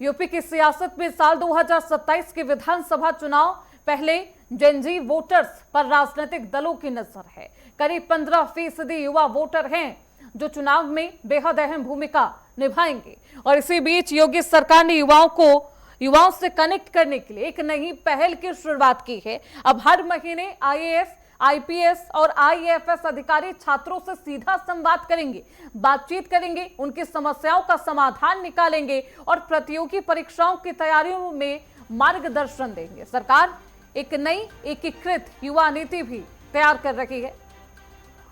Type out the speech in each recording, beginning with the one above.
UP की सियासत में साल 2027 के विधानसभा चुनाव पहले जेनजी वोटर्स पर राजनीतिक दलों की नजर है। करीब 15% युवा वोटर हैं जो चुनाव में बेहद अहम भूमिका निभाएंगे। और इसी बीच योगी सरकार ने युवाओं से कनेक्ट करने के लिए एक नई पहल की शुरुआत की है। अब हर महीने आईएएस, आईपीएस और आईएफएस अधिकारी छात्रों से सीधा संवाद करेंगे, बातचीत करेंगे, उनकी समस्याओं का समाधान निकालेंगे और प्रतियोगी परीक्षाओं की तैयारियों में मार्गदर्शन देंगे। सरकार एक नई एकीकृत युवा नीति भी तैयार कर रही है।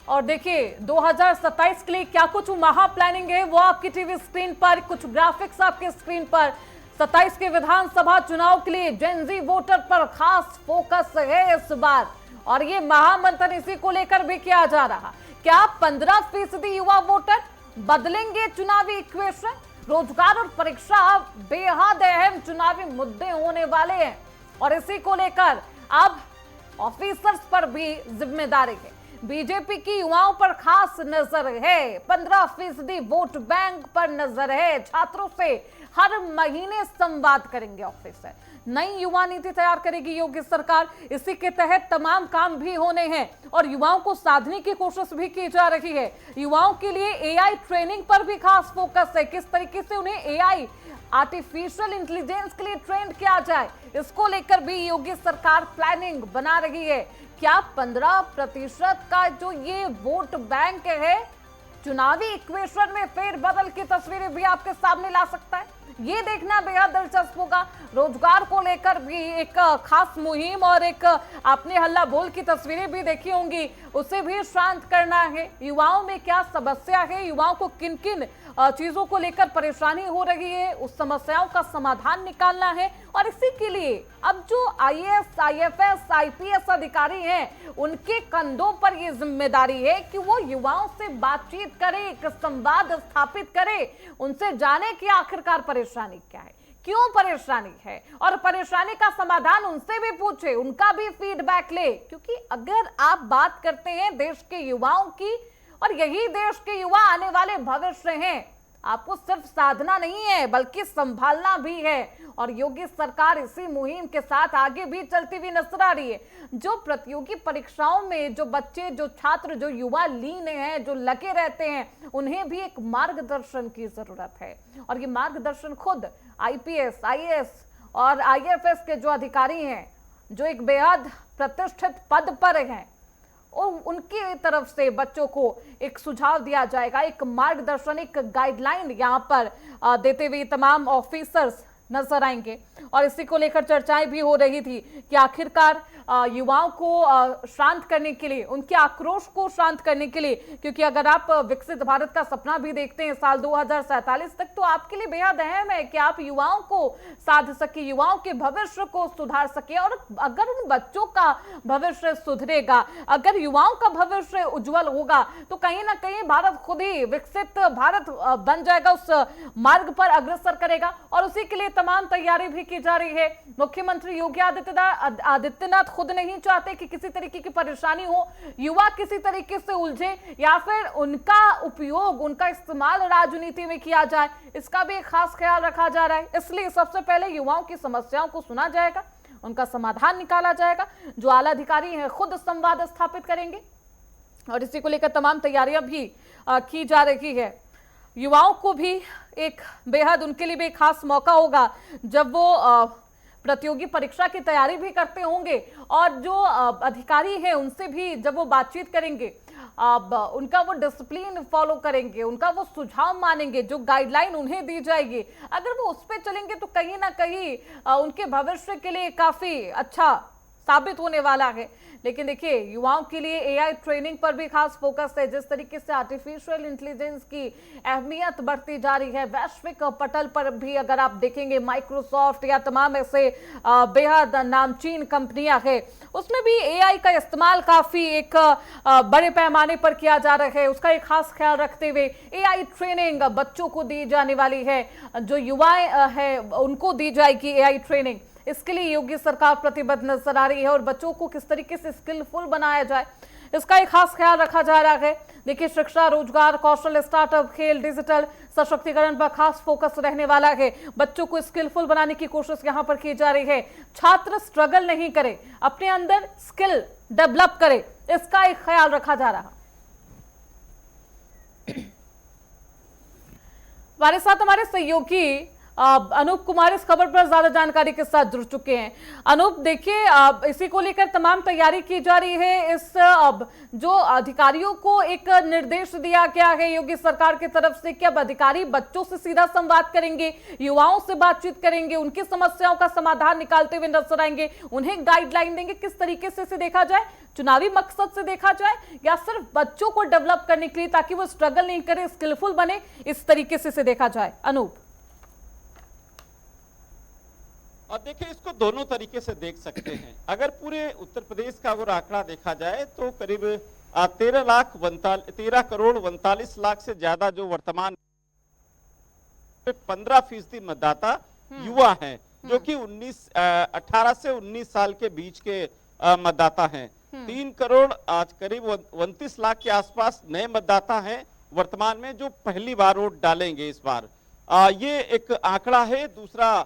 और देखिए 2027 के लिए क्या कुछ महा प्लानिंग है वो आपकी टीवी स्क्रीन पर, कुछ ग्राफिक्स आपके स्क्रीन पर। 27 के विधानसभा चुनाव के लिए जेनजी वोटर पर खास फोकस है इस बार, और ये महामंथन इसी को लेकर भी किया जा रहा। क्या 15% युवा वोटर बदलेंगे चुनावी इक्वेशन? रोजगार और परीक्षा बेहद अहम चुनावी मुद्दे होने वाले हैं और इसी को लेकर अब ऑफिसर्स पर भी जिम्मेदारी है। बीजेपी की युवाओं पर खास नजर है, 15% वोट बैंक पर नजर है। छात्रों से हर महीने संवाद करेंगे ऑफिसर। नई युवा नीति तैयार करेगी योगी सरकार। इसी के तहत तमाम काम भी होने हैं और युवाओं को साधने की कोशिश भी की जा रही है। युवाओं के लिए एआई ट्रेनिंग पर भी खास फोकस है। किस तरीके से उन्हें एआई, आर्टिफिशियल इंटेलिजेंस के लिए ट्रेंड किया जाए, इसको लेकर भी योगी सरकार प्लानिंग बना रही है। क्या 15% का जो ये वोट बैंक है चुनावी इक्वेशन में फेरबदल की तस्वीरें भी आपके सामने ला सकता है? ये देखना बेहद दिलचस्प होगा। रोजगार को लेकर भी एक खास मुहिम और एक आपने हल्ला बोल की तस्वीरें भी देखी होंगी, उसे भी शांत करना है। युवाओं में क्या समस्या है, युवाओं को किन किन चीजों को लेकर परेशानी हो रही है, उस समस्याओं का समाधान निकालना है। और इसी के लिए अब जो आईएएस, आईएफएस, आईपीएस अधिकारी हैं उनके कंधों पर यह जिम्मेदारी है कि वो युवाओं से बातचीत करें, एक संवाद स्थापित करें, उनसे जाने कि आखिरकार परेशानी क्या है, क्यों परेशानी है, और परेशानी का समाधान उनसे भी पूछे, उनका भी फीडबैक ले। क्योंकि अगर आप बात करते हैं देश के युवाओं की, और यही देश के युवा आने वाले भविष्य हैं, आपको सिर्फ साधना नहीं है बल्कि संभालना भी है। और योगी सरकार इसी मुहिम के साथ आगे भी चलती हुई नजर आ रही है। जो प्रतियोगी परीक्षाओं में जो बच्चे, जो छात्र, जो युवा लीन हैं, जो लगे रहते हैं, उन्हें भी एक मार्गदर्शन की जरूरत है। और ये मार्गदर्शन खुद आईपीएस, आईएएस और आईएफएस के जो अधिकारी हैं, जो एक बेहद प्रतिष्ठित पद पर हैं, और उनकी तरफ से बच्चों को एक सुझाव दिया जाएगा, एक मार्गदर्शन, एक गाइडलाइन यहाँ पर देते हुए तमाम ऑफिसर्स नजर आएंगे। और इसी को लेकर चर्चाएं भी हो रही थी कि आखिरकार युवाओं को शांत करने के लिए, उनके आक्रोश को शांत करने के लिए, क्योंकि अगर आप विकसित भारत का सपना भी देखते हैं साल 2047 तक, तो आपके लिए बेहद अहम है कि आप युवाओं को साध सके, युवाओं के भविष्य को सुधार सके। और अगर उन बच्चों का भविष्य सुधरेगा, अगर युवाओं का भविष्य उज्जवल होगा, तो कहीं ना कहीं भारत खुद ही विकसित भारत बन जाएगा, उस मार्ग पर अग्रसर करेगा। और उसी के लिए तमाम तैयारी भी की जा रही है। मुख्यमंत्री योगी आदित्यनाथ खुद नहीं चाहते कि किसी तरीके की परेशानी हो, युवा किसी तरीके से उलझे या फिर उनका उपयोग, उनका इस्तेमाल राजनीति में किया जाए, इसका भी एक खास ख्याल रखा जा रहा है। इसलिए सबसे पहले युवाओं की समस्याओं को सुना जाएगा, उनका समाधान निकाला जाएगा। जो आला अधिकारी हैं खुद संवाद स्थापित करेंगे और इसी को लेकर तमाम तैयारियां भी की जा रही है। युवाओं को भी एक बेहद, उनके लिए भी एक खास मौका होगा जब वो प्रतियोगी परीक्षा की तैयारी भी करते होंगे, और जो अधिकारी हैं उनसे भी जब वो बातचीत करेंगे, उनका वो डिसिप्लिन फॉलो करेंगे, उनका वो सुझाव मानेंगे, जो गाइडलाइन उन्हें दी जाएगी, अगर वो उस पर चलेंगे तो कहीं ना कहीं उनके भविष्य के लिए काफी अच्छा साबित होने वाला है। लेकिन देखिए युवाओं के लिए एआई ट्रेनिंग पर भी खास फोकस है। जिस तरीके से आर्टिफिशियल इंटेलिजेंस की अहमियत बढ़ती जा रही है वैश्विक पटल पर भी, अगर आप देखेंगे माइक्रोसॉफ्ट या तमाम ऐसे बेहद नामचीन कंपनियां हैं, उसमें भी एआई का इस्तेमाल काफी एक बड़े पैमाने पर किया जा रहा है। उसका एक खास ख्याल रखते हुए एआई ट्रेनिंग बच्चों को दी जाने वाली है, जो युवाएं हैं उनको दी जाएगी एआई ट्रेनिंग। इसके लिए योगी सरकार प्रतिबद्ध नजर आ रही है और बच्चों को किस तरीके से स्किलफुल बनाया जाए, इसका एक खास ख्याल रखा जा रहा है। देखिए, शिक्षा, रोजगार, कौशल, स्टार्टअप, खेल, डिजिटल सशक्तिकरण पर खास फोकस रहने वाला है। बच्चों को स्किलफुल बनाने की कोशिश यहां पर की जा रही है। छात्र स्ट्रगल नहीं करे, अपने अंदर स्किल डेवलप करे, इसका एक ख्याल रखा जा रहा। हमारे साथ हमारे सहयोगी अनूप कुमार इस खबर पर ज्यादा जानकारी के साथ जुड़ चुके हैं। अनूप, देखिए, इसी को लेकर तमाम तैयारी की जा रही है। इस जो अधिकारियों को एक निर्देश दिया गया है योगी सरकार की तरफ से कि अब अधिकारी बच्चों से सीधा संवाद करेंगे, युवाओं से बातचीत करेंगे, उनकी समस्याओं का समाधान निकालते हुए नजर आएंगे, उन्हें गाइडलाइन देंगे। किस तरीके से इसे देखा जाए, चुनावी मकसद से देखा जाए या सिर्फ बच्चों को डेवलप करने के लिए ताकि वो स्ट्रगल नहीं करे, स्किलफुल बने, इस तरीके से इसे देखा जाए? अनूप, और देखिए, इसको दोनों तरीके से देख सकते हैं। अगर पूरे उत्तर प्रदेश का अगर आंकड़ा देखा जाए तो करीब 13 करोड़ 39 लाख से ज्यादा जो वर्तमान 15% मतदाता युवा हैं, जो कि 18 से 19 साल के बीच के मतदाता हैं। 3 करोड़ आज करीब 29 लाख के आसपास नए मतदाता हैं वर्तमान में, जो पहली बार वोट डालेंगे इस बार। ये एक आंकड़ा है। दूसरा,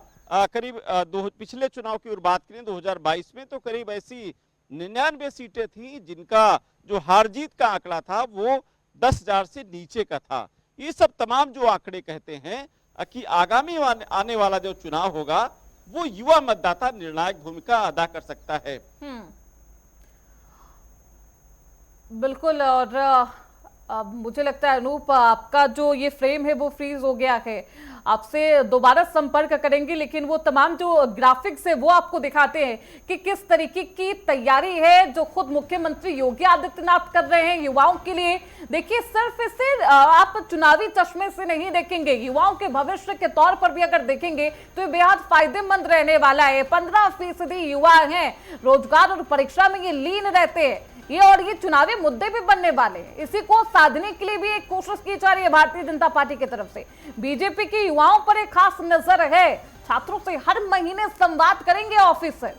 करीब पिछले चुनाव की और बात करें 2022 में तो करीब ऐसी 99 सीटें थी जिनका जो हार जीत का आंकड़ा था वो 10,000 से नीचे का था। ये सब तमाम जो आंकड़े कहते हैं कि आगामी आने वाला जो चुनाव होगा वो युवा मतदाता निर्णायक भूमिका अदा कर सकता है। बिल्कुल। और मुझे लगता है अनूप, आपका जो ये फ्रेम है वो फ्रीज हो गया है। आपसे दोबारा संपर्क करेंगे, लेकिन वो तमाम जो ग्राफिक्स है वो आपको दिखाते हैं कि किस तरीके की तैयारी है जो खुद मुख्यमंत्री योगी आदित्यनाथ कर रहे हैं युवाओं के लिए। देखिए, सिर्फ इसे आप चुनावी चश्मे से नहीं देखेंगे, युवाओं के भविष्य के तौर पर भी अगर देखेंगे तो ये बेहद फायदेमंद रहने वाला है। 15% युवा हैं, रोजगार और परीक्षा में ये लीन रहते हैं ये, और ये चुनावी मुद्दे भी बनने वाले हैं। इसी को साधने के लिए भी एक कोशिश की जा रही है भारतीय जनता पार्टी की तरफ से। बीजेपी के युवाओं पर एक खास नजर है, छात्रों से हर महीने संवाद करेंगे ऑफिसर।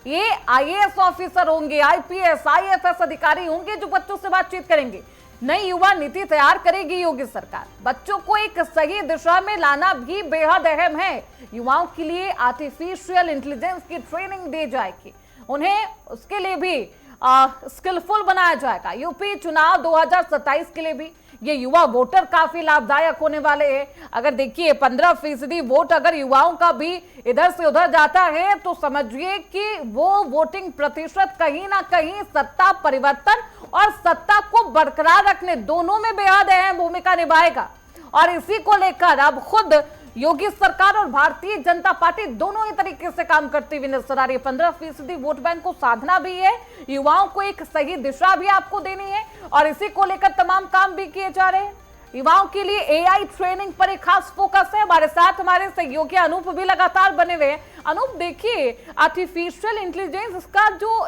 ये आईएएस ऑफिसर होंगे, आईपीएस, आईएफएस अधिकारी होंगे जो बच्चों से बातचीत करेंगे। नई युवा नीति तैयार करेगी योगी सरकार। बच्चों को एक सही दिशा में लाना भी बेहद अहम है। युवाओं के लिए आर्टिफिशियल इंटेलिजेंस की ट्रेनिंग दी जाएगी, उन्हें उसके लिए भी स्किलफुल बनाया जाएगा। यूपी चुनाव 2027 के लिए भी ये युवा वोटर काफी लाभदायक होने वाले हैं। अगर देखिए 15% वोट अगर युवाओं का भी इधर से उधर जाता है तो समझिए कि वो वोटिंग प्रतिशत कहीं ना कहीं सत्ता परिवर्तन और सत्ता को बरकरार रखने दोनों में बेहद अहम भूमिका निभाएगा। और इसी को लेकर अब खुद योगी सरकार और भारतीय जनता पार्टी दोनों ही तरीके से काम करती हुई नजर आ रही है। 15% वोट बैंक को साधना भी है, युवाओं को एक सही दिशा भी आपको देनी है, और इसी को लेकर तमाम काम भी किए जा रहे हैं। युवाओं के लिए एआई ट्रेनिंग पर एक खास फोकस है। हमारे साथ हमारे सहयोगी अनूप भी लगातार बने हुए हैं। अनूप, देखिए, आर्टिफिशियल इंटेलिजेंस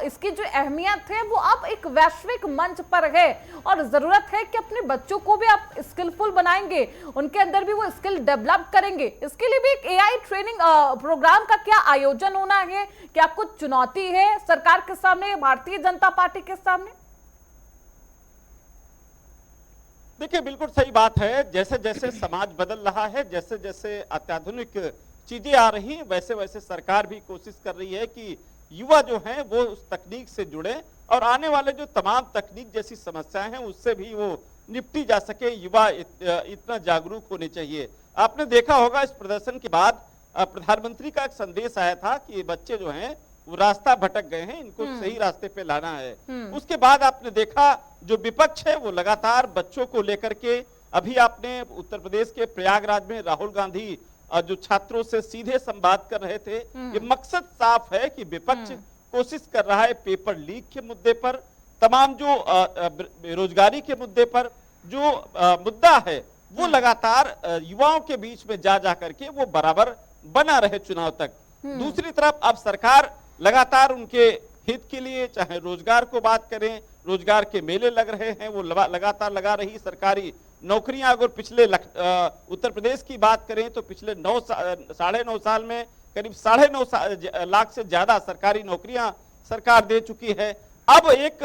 इसकी जो अहमियत है वो अब एक वैश्विक मंच पर है, और जरूरत है कि अपने बच्चों को भी आप स्किलफुल बनाएंगे, उनके अंदर भी वो स्किल डेवलप करेंगे। इसके लिए भी एक एआई ट्रेनिंग प्रोग्राम का क्या आयोजन होना है? क्या कुछ चुनौती है सरकार के सामने, भारतीय जनता पार्टी के सामने? देखिए, बिल्कुल सही बात है। जैसे जैसे समाज बदल रहा है, जैसे जैसे अत्याधुनिक चीजें आ रही हैं, वैसे वैसे सरकार भी कोशिश कर रही है कि युवा जो हैं वो उस तकनीक से जुड़े और आने वाले जो तमाम तकनीक जैसी समस्याएं हैं उससे भी वो निपटी जा सके। युवा इतना जागरूक होने चाहिए। आपने देखा होगा इस प्रदर्शन के बाद प्रधानमंत्री का एक संदेश आया था कि बच्चे जो हैं वो रास्ता भटक गए हैं, इनको सही रास्ते पे लाना है। उसके बाद आपने देखा जो विपक्ष है वो लगातार बच्चों को लेकर के, अभी आपने उत्तर प्रदेश के प्रयागराज में राहुल गांधी जो छात्रों से सीधे संवाद कर रहे थे, ये मकसद साफ है कि विपक्ष कोशिश कर रहा है पेपर लीक के मुद्दे पर, तमाम जो बेरोजगारी के मुद्दे पर जो मुद्दा है वो लगातार युवाओं के बीच में जा करके वो बराबर बना रहे चुनाव तक। दूसरी तरफ अब सरकार लगातार उनके हित के लिए, चाहे रोजगार को बात करें, रोजगार के मेले लग रहे हैं वो लगातार लगा रही। सरकारी नौकरियां अगर पिछले उत्तर प्रदेश की बात करें तो पिछले 9.5 साल में करीब 9.5 लाख से ज्यादा सरकारी नौकरियां सरकार दे चुकी है। अब एक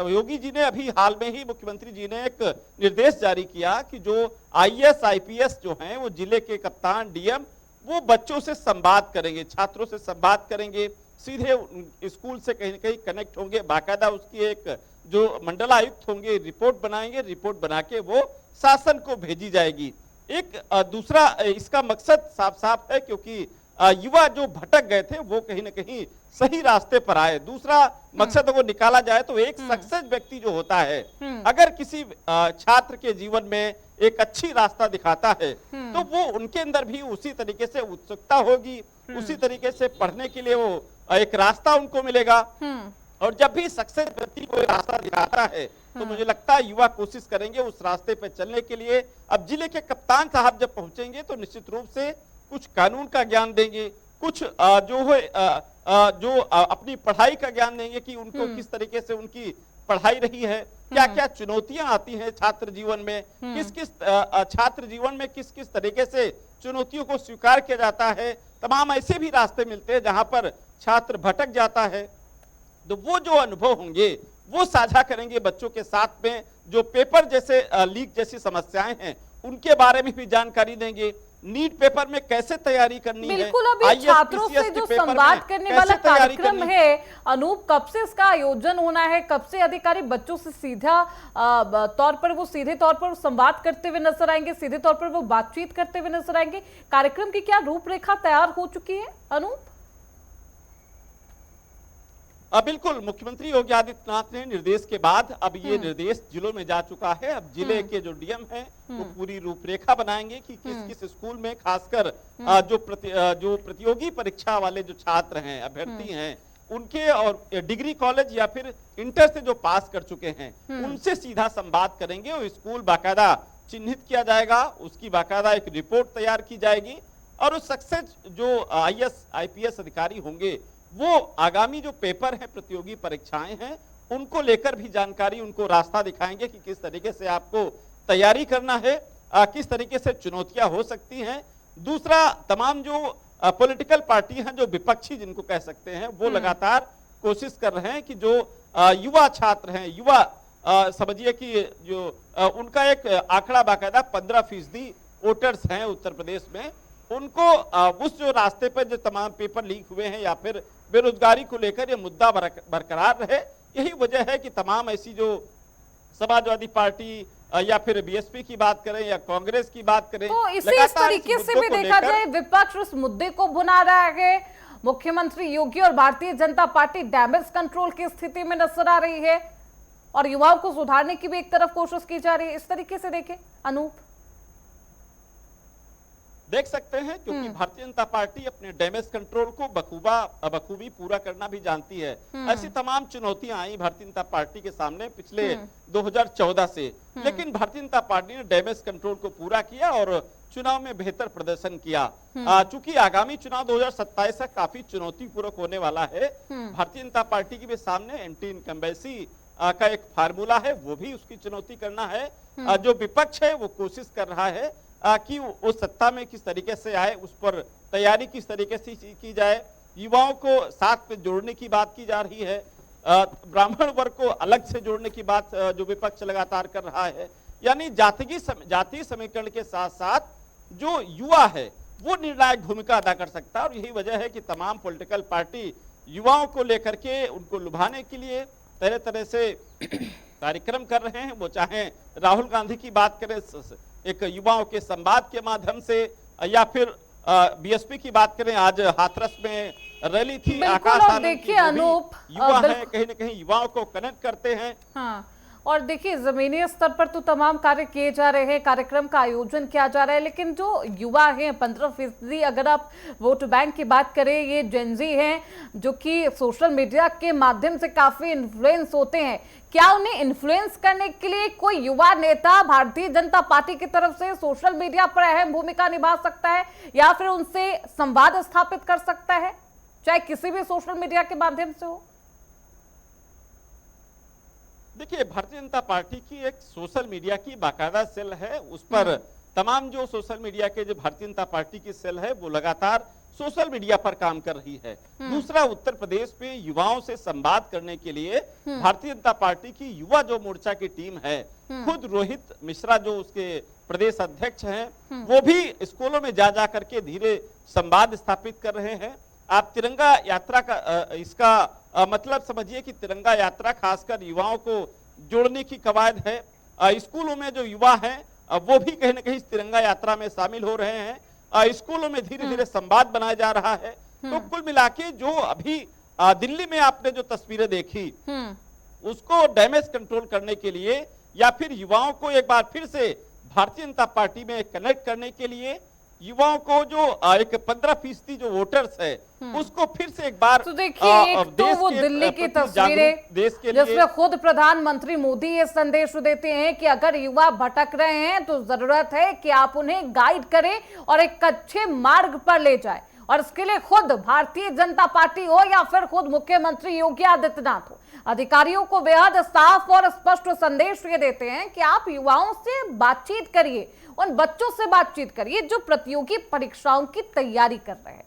योगी जी ने अभी हाल में ही मुख्यमंत्री जी ने एक निर्देश जारी किया कि जो आईएएस आईपीएस जो हैं वो जिले के कप्तान डीएम वो बच्चों से संवाद करेंगे, छात्रों से संवाद करेंगे, सीधे स्कूल से कहीं न कहीं कनेक्ट होंगे, बाकायदा उसकी एक जो मंडलायुक्त होंगे रिपोर्ट बनाएंगे, रिपोर्ट बना के वो शासन को भेजी जाएगी। एक दूसरा इसका मकसद साफ साफ है क्योंकि युवा जो भटक गए थे वो कहीं ना कहीं सही रास्ते पर आए। दूसरा मकसद वो निकाला जाए तो एक सक्सेस व्यक्ति जो होता है अगर किसी छात्र के जीवन में एक अच्छी रास्ता दिखाता है तो वो उनके अंदर भी उसी तरीके से उत्सुकता होगी, उसी तरीके से पढ़ने के लिए वो एक रास्ता उनको मिलेगा। और जब भी सक्सेस व्यक्ति कोई रास्ता दिखाता है तो मुझे लगता है युवा कोशिश करेंगे उस रास्ते पर चलने के लिए। अब जिले के कप्तान साहब जब पहुंचेंगे तो निश्चित रूप से कुछ कानून का ज्ञान देंगे, कुछ जो अपनी पढ़ाई का ज्ञान देंगे कि उनको किस तरीके से उनकी पढ़ाई रही है, क्या क्या चुनौतियां आती हैं छात्र जीवन में, किस किस छात्र जीवन में किस किस तरीके से चुनौतियों को स्वीकार किया जाता है। तमाम ऐसे भी रास्ते मिलते हैं जहां पर छात्र भटक जाता है, तो वो जो अनुभव होंगे वो साझा करेंगे बच्चों के साथ में। जो पेपर जैसे लीक जैसी समस्याएं हैं उनके बारे में भी जानकारी देंगे, नीट पेपर में कैसे तैयारी करनी है। बिल्कुल, अभी छात्रों से जो संवाद करने वाला कार्यक्रम है अनूप, कब से इसका आयोजन होना है, कब से अधिकारी बच्चों से सीधा सीधे तौर पर संवाद करते हुए नजर आएंगे, सीधे तौर पर वो बातचीत करते हुए नजर आएंगे? कार्यक्रम की क्या रूपरेखा तैयार हो चुकी है अनूप? बिल्कुल, मुख्यमंत्री योगी आदित्यनाथ ने निर्देश के बाद अब ये निर्देश जिलों में जा चुका है। अब जिले के जो डीएम हैं वो पूरी रूपरेखा बनाएंगे कि किस किस स्कूल में खासकर जो प्रतियोगी परीक्षा वाले जो छात्र हैं, अभ्यर्थी हैं, उनके और डिग्री कॉलेज या फिर इंटर से जो पास कर चुके हैं उनसे सीधा संवाद करेंगे और स्कूल बाकायदा चिन्हित किया जाएगा, उसकी बाकायदा एक रिपोर्ट तैयार की जाएगी और उस सक्सेस जो आईएएस आईपीएस अधिकारी होंगे वो आगामी जो पेपर है, प्रतियोगी परीक्षाएं हैं, उनको लेकर भी जानकारी, उनको रास्ता दिखाएंगे कि किस तरीके से आपको तैयारी करना है, किस तरीके से चुनौतियां हो सकती हैं। दूसरा, तमाम जो पॉलिटिकल पार्टी हैं, जो विपक्षी जिनको कह सकते हैं, वो लगातार कोशिश कर रहे हैं कि जो युवा छात्र हैं, युवा समझिए कि जो उनका एक आंकड़ा बाकायदा 15% वोटर्स हैं उत्तर प्रदेश में, उनको उस जो रास्ते पर जो तमाम पेपर लीक हुए हैं या फिर बेरोजगारी को लेकर ये मुद्दा बरकरार रहे। यही वजह है कि तमाम ऐसी जो समाजवादी पार्टी या फिर बीएसपी की बात करें या कांग्रेस की बात करें, तो इसे इस तरीके से भी देखा जाए विपक्ष उस मुद्दे को भुना रहा है। मुख्यमंत्री योगी और Bharatiya Janata party damage control की स्थिति में नजर आ रही है और युवाओं को सुधारने की भी एक तरफ कोशिश की जा रही है। इस तरीके से देखें अनूप, देख सकते हैं क्योंकि भारतीय जनता पार्टी अपने डैमेज कंट्रोल को बखूबी पूरा करना भी जानती है। ऐसी तमाम चुनौतियां आई भारतीय जनता पार्टी के सामने पिछले 2014 से, लेकिन भारतीय जनता पार्टी ने डैमेज कंट्रोल को पूरा किया और चुनाव में बेहतर प्रदर्शन किया। चूंकि आगामी चुनाव 2027 तक काफी चुनौतीपूर्वक होने वाला है, भारतीय जनता पार्टी के भी सामने एंटी इनकम्बेंसी का एक फार्मूला है, वो भी उसकी चुनौती करना है। जो विपक्ष है वो कोशिश कर रहा है कि वो सत्ता में किस तरीके से आए, उस पर तैयारी किस तरीके से की जाए। युवाओं को साथ में जोड़ने की बात की जा रही है, ब्राह्मण वर्ग को अलग से जोड़ने की बात जो विपक्ष लगातार कर रहा है। यानी जातीय समीकरण के साथ साथ जो युवा है वो निर्णायक भूमिका अदा कर सकता है और यही वजह है कि तमाम पॉलिटिकल पार्टी युवाओं को लेकर के उनको लुभाने के लिए तरह तरह से कार्यक्रम कर रहे हैं। वो चाहे राहुल गांधी की बात करें एक युवाओं के संवाद के माध्यम से या फिर बीएसपी की बात करें, आज हाथरस में रैली थी, आकाश आनंद, देखिए अनूप, युवा है कहीं न कहीं युवाओं को कनेक्ट करते हैं। हाँ, और देखिए जमीनी स्तर पर तो तमाम कार्य किए जा रहे हैं, कार्यक्रम का आयोजन किया जा रहा है, लेकिन जो युवा हैं 15%, अगर आप वोट बैंक की बात करें, ये जेनजी हैं जो कि सोशल मीडिया के माध्यम से काफी इन्फ्लुएंस होते हैं। क्या उन्हें इन्फ्लुएंस करने के लिए कोई युवा नेता भारतीय जनता पार्टी की तरफ से सोशल मीडिया पर अहम भूमिका निभा सकता है या फिर उनसे संवाद स्थापित कर सकता है, चाहे किसी भी सोशल मीडिया के माध्यम से हो? देखिए, भारतीय जनता पार्टी की एक सोशल मीडिया की बाकायदा सेल है, उस पर तमाम जो सोशल मीडिया के जो भारतीय जनता पार्टी की सेल है वो लगातार सोशल मीडिया पर काम कर रही है। दूसरा, उत्तर प्रदेश में युवाओं से संवाद करने के लिए भारतीय जनता पार्टी की युवा जो मोर्चा की टीम है, खुद रोहित मिश्रा जो उसके प्रदेश अध्यक्ष हैं, वो भी स्कूलों में जा करके धीरे संवाद स्थापित कर रहे हैं। आप तिरंगा यात्रा का इसका मतलब समझिए कि तिरंगा यात्रा खासकर युवाओं को जोड़ने की कवायद है। स्कूलों में जो युवा हैं वो भी कहीं ना कहीं इस तिरंगा यात्रा में शामिल हो रहे हैं। स्कूलों में धीरे धीरे संवाद बनाया जा रहा है। तो कुल मिला के जो अभी दिल्ली में आपने जो तस्वीरें देखी, उसको डैमेज कंट्रोल करने के लिए या फिर युवाओं को एक बार फिर से भारतीय जनता पार्टी में कनेक्ट करने के लिए, युवाओं को जो एक 15% जो वोटर्स है उसको फिर से एक बार तो देखिए, एक तो वो दिल्ली की तस्वीरें देश के लिए, जिसमें खुद प्रधानमंत्री मोदी ये संदेश देते हैं कि अगर युवा भटक रहे हैं तो जरूरत है कि आप उन्हें गाइड करें और एक अच्छे मार्ग पर ले जाए, और इसके लिए खुद भारतीय जनता पार्टी हो या फिर खुद मुख्यमंत्री योगी आदित्यनाथ हो, अधिकारियों को बेहद साफ और स्पष्ट संदेश ये देते हैं कि आप युवाओं से बातचीत करिए, उन बच्चों से बातचीत करिए जो प्रतियोगी परीक्षाओं की तैयारी कर रहे हैं।